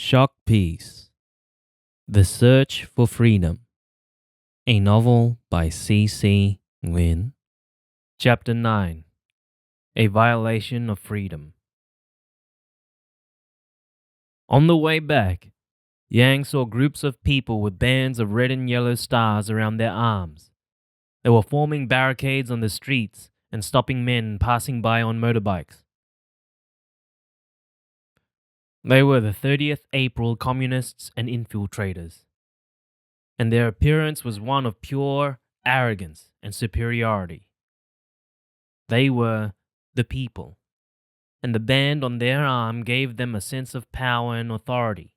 Shock Piece: The Search for Freedom, a novel by C. Nguyen. Chapter 9: A Violation of Freedom. On the way back, Yang saw groups of people with bands of red and yellow stars around their arms. They were forming barricades on the streets and stopping men passing by on motorbikes. They were the 30th April communists and infiltrators, and their appearance was one of pure arrogance and superiority. They were the people, and the band on their arm gave them a sense of power and authority.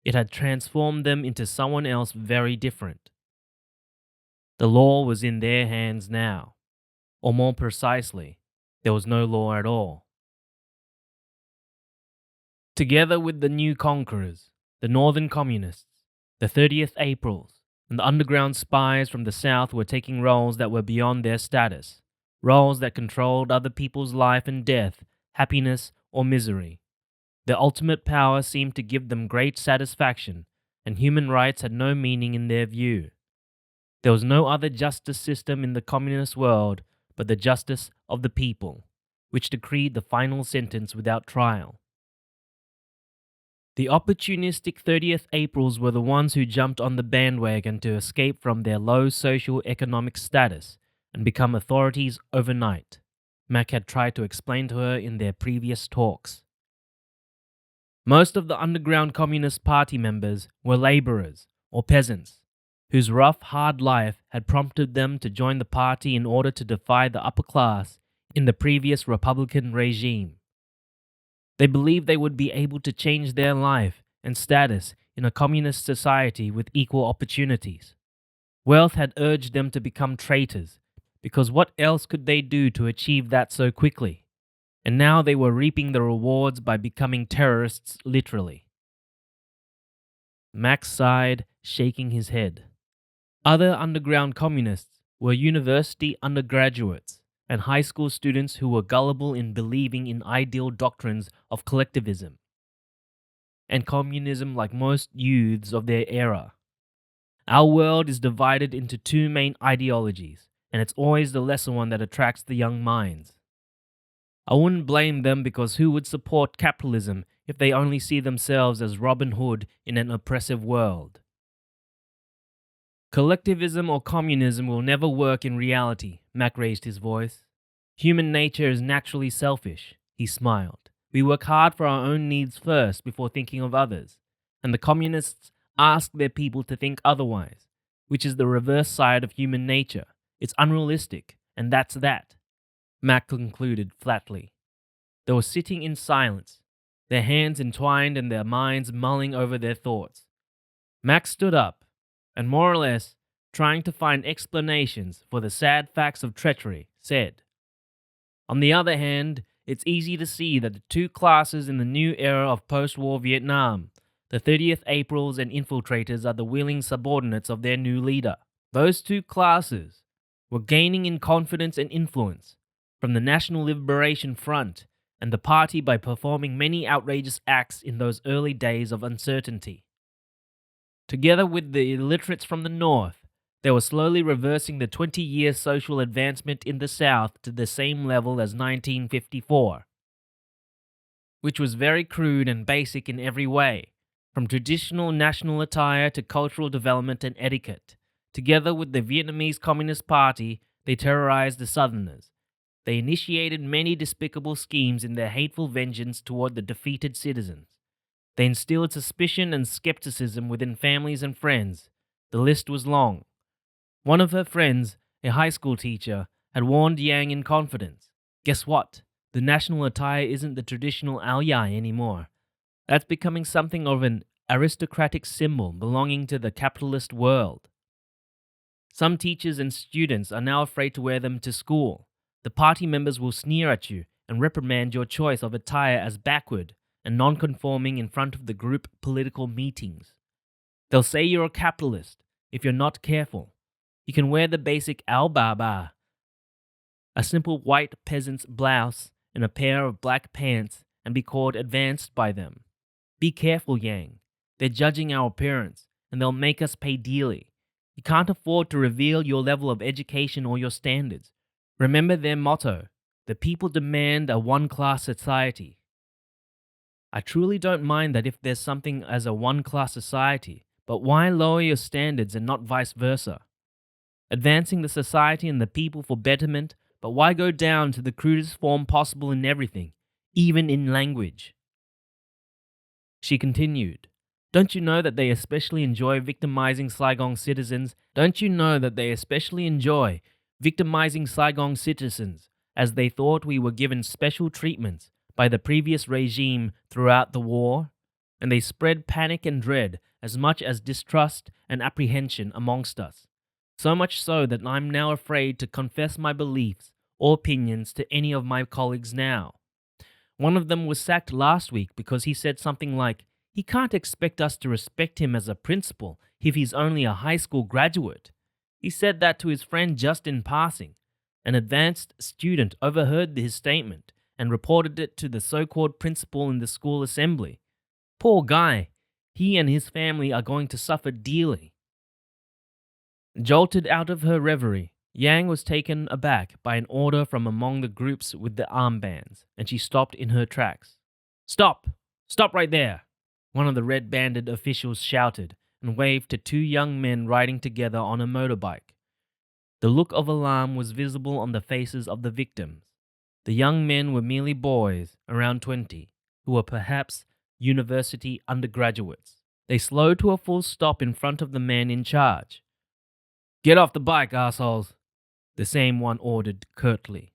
It had transformed them into someone else very different. The law was in their hands now, or more precisely, there was no law at all. Together with the new conquerors, the northern communists, the 30th Aprils, and the underground spies from the south were taking roles that were beyond their status, roles that controlled other people's life and death, happiness or misery. Their ultimate power seemed to give them great satisfaction, and human rights had no meaning in their view. There was no other justice system in the communist world but the justice of the people, which decreed the final sentence without trial. The opportunistic 30th Aprils were the ones who jumped on the bandwagon to escape from their low socio-economic status and become authorities overnight, Mac had tried to explain to her in their previous talks. Most of the underground Communist Party members were laborers or peasants, whose rough, hard life had prompted them to join the party in order to defy the upper class in the previous Republican regime. They believed they would be able to change their life and status in a communist society with equal opportunities. Wealth had urged them to become traitors, because what else could they do to achieve that so quickly? And now they were reaping the rewards by becoming terrorists literally. Max sighed, shaking his head. Other underground communists were university undergraduates and high school students who were gullible in believing in ideal doctrines of collectivism and communism like most youths of their era. Our world is divided into two main ideologies, and it's always the lesser one that attracts the young minds. I wouldn't blame them, because who would support capitalism if they only see themselves as Robin Hood in an oppressive world? Collectivism or communism will never work in reality, Mac raised his voice. Human nature is naturally selfish, he smiled. We work hard for our own needs first before thinking of others, and the communists ask their people to think otherwise, which is the reverse side of human nature. It's unrealistic, and that's that, Mac concluded flatly. They were sitting in silence, their hands entwined and their minds mulling over their thoughts. Mac stood up, and more or less, trying to find explanations for the sad facts of treachery, said, "On the other hand, it's easy to see that the two classes in the new era of post-war Vietnam, the 30th Aprils and infiltrators, are the willing subordinates of their new leader. Those two classes were gaining in confidence and influence from the National Liberation Front and the party by performing many outrageous acts in those early days of uncertainty. Together with the illiterates from the North, they were slowly reversing the 20-year social advancement in the South to the same level as 1954, which was very crude and basic in every way, from traditional national attire to cultural development and etiquette. Together with the Vietnamese Communist Party, they terrorized the Southerners. They initiated many despicable schemes in their hateful vengeance toward the defeated citizens. They instilled suspicion and skepticism within families and friends. The list was long. One of her friends, a high school teacher, had warned Yang in confidence. Guess what? The national attire isn't the traditional ao dai anymore. That's becoming something of an aristocratic symbol belonging to the capitalist world. Some teachers and students are now afraid to wear them to school. The party members will sneer at you and reprimand your choice of attire as backward and non-conforming in front of the group political meetings. They'll say you're a capitalist if you're not careful. You can wear the basic ao ba, a simple white peasant's blouse and a pair of black pants, and be called advanced by them. Be careful, Yang. They're judging our appearance, and they'll make us pay dearly. You can't afford to reveal your level of education or your standards. Remember their motto: the people demand a one-class society. I truly don't mind that if there's something as a one-class society, but why lower your standards and not vice versa? Advancing the society and the people for betterment, but why go down to the crudest form possible in everything, even in language? She continued, "Don't you know that they especially enjoy victimizing Saigon citizens? Don't you know that they especially enjoy victimizing Saigon citizens, as they thought we were given special treatments by the previous regime throughout the war? And they spread panic and dread as much as distrust and apprehension amongst us. So much so that I'm now afraid to confess my beliefs or opinions to any of my colleagues now. One of them was sacked last week because he said something like, 'He can't expect us to respect him as a principal if he's only a high school graduate.' He said that to his friend just in passing. An advanced student overheard his statement and reported it to the so-called principal in the school assembly. Poor guy. He and his family are going to suffer dearly." Jolted out of her reverie, Yang was taken aback by an order from among the groups with the armbands, and she stopped in her tracks. "Stop! Stop right there!" one of the red-banded officials shouted, and waved to two young men riding together on a motorbike. The look of alarm was visible on the faces of the victims. The young men were merely boys, around 20, who were perhaps university undergraduates. They slowed to a full stop in front of the man in charge. "Get off the bike, assholes," the same one ordered curtly.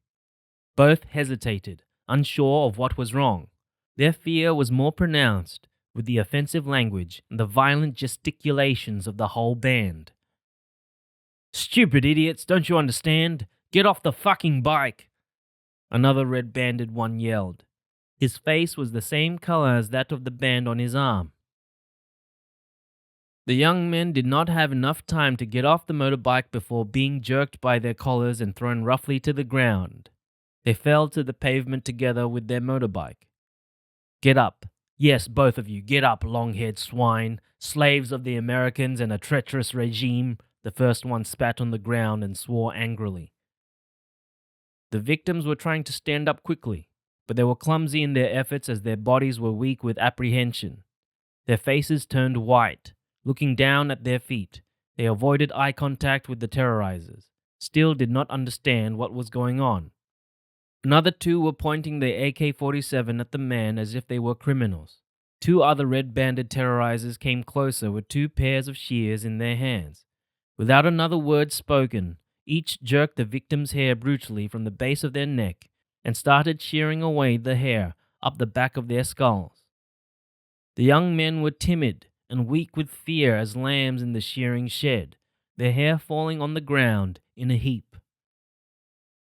Both hesitated, unsure of what was wrong. Their fear was more pronounced with the offensive language and the violent gesticulations of the whole band. "Stupid idiots, don't you understand? Get off the fucking bike!" Another red-banded one yelled. His face was the same color as that of the band on his arm. The young men did not have enough time to get off the motorbike before being jerked by their collars and thrown roughly to the ground. They fell to the pavement together with their motorbike. "Get up. Yes, both of you, get up, long-haired swine, slaves of the Americans and a treacherous regime," the first one spat on the ground and swore angrily. The victims were trying to stand up quickly, but they were clumsy in their efforts as their bodies were weak with apprehension. Their faces turned white. Looking down at their feet, they avoided eye contact with the terrorizers, still did not understand what was going on. Another two were pointing their AK-47 at the man as if they were criminals. Two other red-banded terrorizers came closer with two pairs of shears in their hands. Without another word spoken, each jerked the victim's hair brutally from the base of their neck and started shearing away the hair up the back of their skulls. The young men were timid and weak with fear as lambs in the shearing shed, their hair falling on the ground in a heap.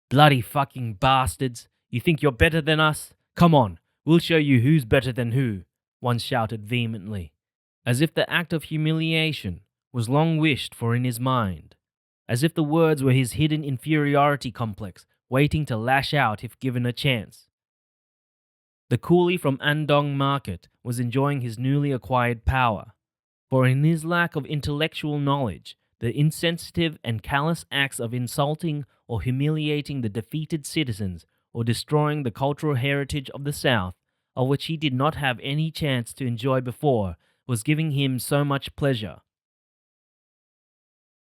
"Bloody fucking bastards! You think you're better than us? Come on, we'll show you who's better than who," one shouted vehemently, as if the act of humiliation was long wished for in his mind, as if the words were his hidden inferiority complex waiting to lash out if given a chance. The coolie from Andong Market was enjoying his newly acquired power, for in his lack of intellectual knowledge, the insensitive and callous acts of insulting or humiliating the defeated citizens or destroying the cultural heritage of the South, of which he did not have any chance to enjoy before, was giving him so much pleasure.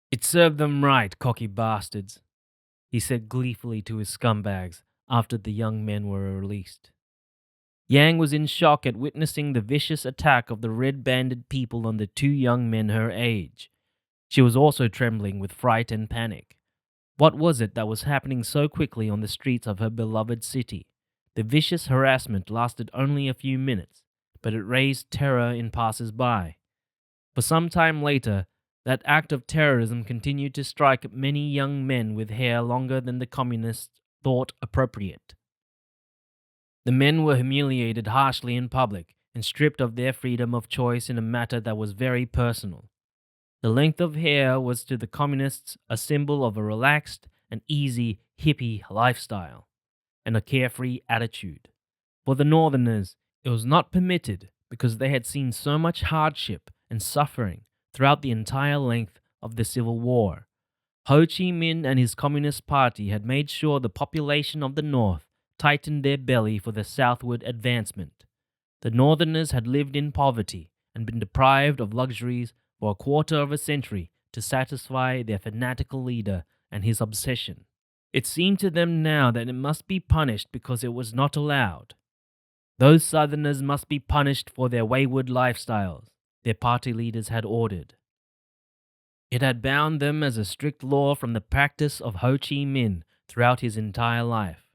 "It served them right, cocky bastards," he said gleefully to his scumbags after the young men were released. Yang was in shock at witnessing the vicious attack of the red-banded people on the two young men her age. She was also trembling with fright and panic. What was it that was happening so quickly on the streets of her beloved city? The vicious harassment lasted only a few minutes, but it raised terror in passers-by. For some time later, that act of terrorism continued to strike many young men with hair longer than the communists thought appropriate. The men were humiliated harshly in public and stripped of their freedom of choice in a matter that was very personal. The length of hair was to the communists a symbol of a relaxed and easy hippie lifestyle and a carefree attitude. For the northerners, it was not permitted because they had seen so much hardship and suffering throughout the entire length of the Civil War. Ho Chi Minh and his Communist Party had made sure the population of the North tightened their belly for the southward advancement. The Northerners had lived in poverty and been deprived of luxuries for a quarter of a century to satisfy their fanatical leader and his obsession. It seemed to them now that it must be punished because it was not allowed. Those Southerners must be punished for their wayward lifestyles, their party leaders had ordered. It had bound them as a strict law from the practice of Ho Chi Minh throughout his entire life.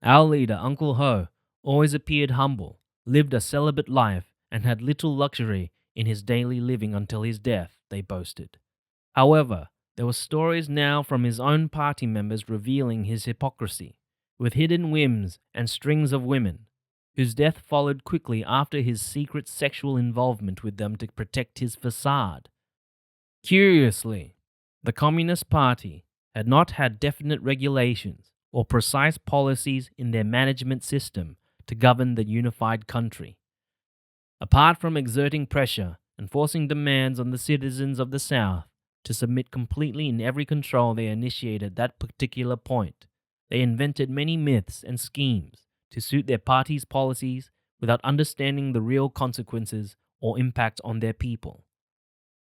Our leader, Uncle Ho, always appeared humble, lived a celibate life, and had little luxury in his daily living until his death, they boasted. However, there were stories now from his own party members revealing his hypocrisy, with hidden whims and strings of women, whose death followed quickly after his secret sexual involvement with them to protect his facade. Curiously, the Communist Party had not had definite regulations or precise policies in their management system to govern the unified country. Apart from exerting pressure and forcing demands on the citizens of the South to submit completely in every control they initiated at that particular point, they invented many myths and schemes to suit their party's policies without understanding the real consequences or impact on their people.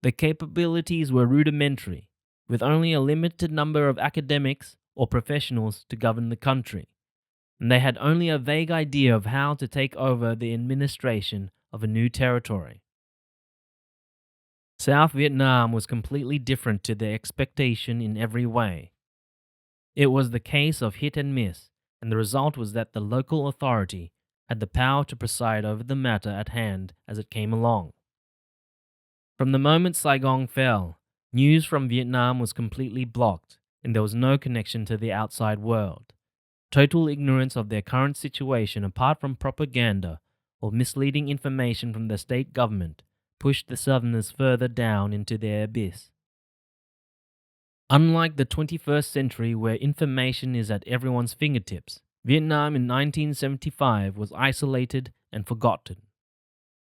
Their capabilities were rudimentary, with only a limited number of academics or professionals to govern the country, and they had only a vague idea of how to take over the administration of a new territory. South Vietnam was completely different to their expectation in every way. It was the case of hit and miss, and the result was that the local authority had the power to preside over the matter at hand as it came along. From the moment Saigon fell, news from Vietnam was completely blocked, and there was no connection to the outside world. Total ignorance of their current situation apart from propaganda or misleading information from the state government pushed the Southerners further down into their abyss. Unlike the 21st century where information is at everyone's fingertips, Vietnam in 1975 was isolated and forgotten.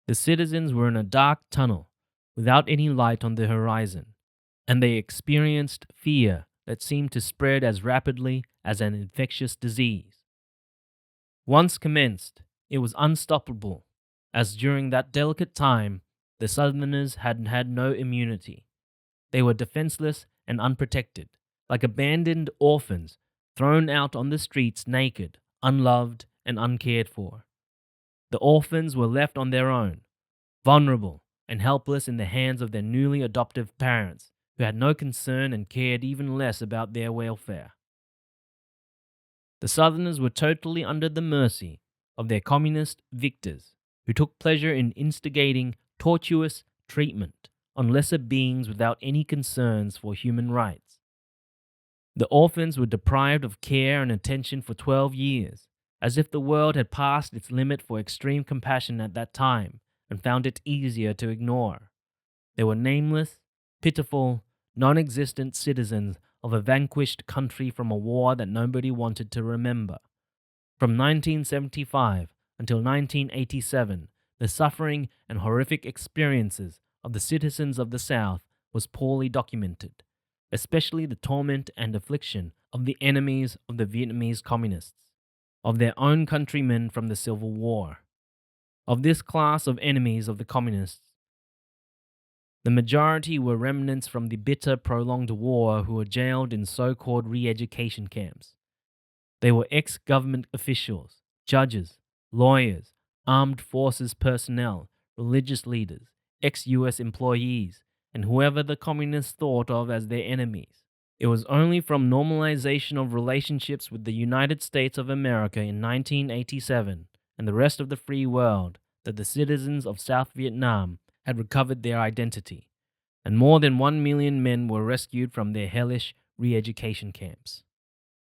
The citizens were in a dark tunnel without any light on the horizon, and they experienced fear that seemed to spread as rapidly as an infectious disease. Once commenced, it was unstoppable, as during that delicate time, the Southerners had had no immunity. They were defenseless and unprotected, like abandoned orphans thrown out on the streets naked, unloved, and uncared for. The orphans were left on their own, vulnerable and helpless in the hands of their newly adoptive parents, who had no concern and cared even less about their welfare. The Southerners were totally under the mercy of their communist victors, who took pleasure in instigating tortuous treatment on lesser beings without any concerns for human rights. The orphans were deprived of care and attention for 12 years, as if the world had passed its limit for extreme compassion at that time and found it easier to ignore. They were nameless, pitiful, non-existent citizens of a vanquished country from a war that nobody wanted to remember. From 1975 until 1987, the suffering and horrific experiences of the citizens of the South was poorly documented, especially the torment and affliction of the enemies of the Vietnamese communists, of their own countrymen from the Civil War. Of this class of enemies of the communists, the majority were remnants from the bitter, prolonged war who were jailed in so-called re-education camps. They were ex-government officials, judges, lawyers, armed forces personnel, religious leaders, ex-US employees, and whoever the communists thought of as their enemies. It was only from normalization of relationships with the United States of America in 1987 and the rest of the free world that the citizens of South Vietnam had recovered their identity, and more than 1 million men were rescued from their hellish re-education camps.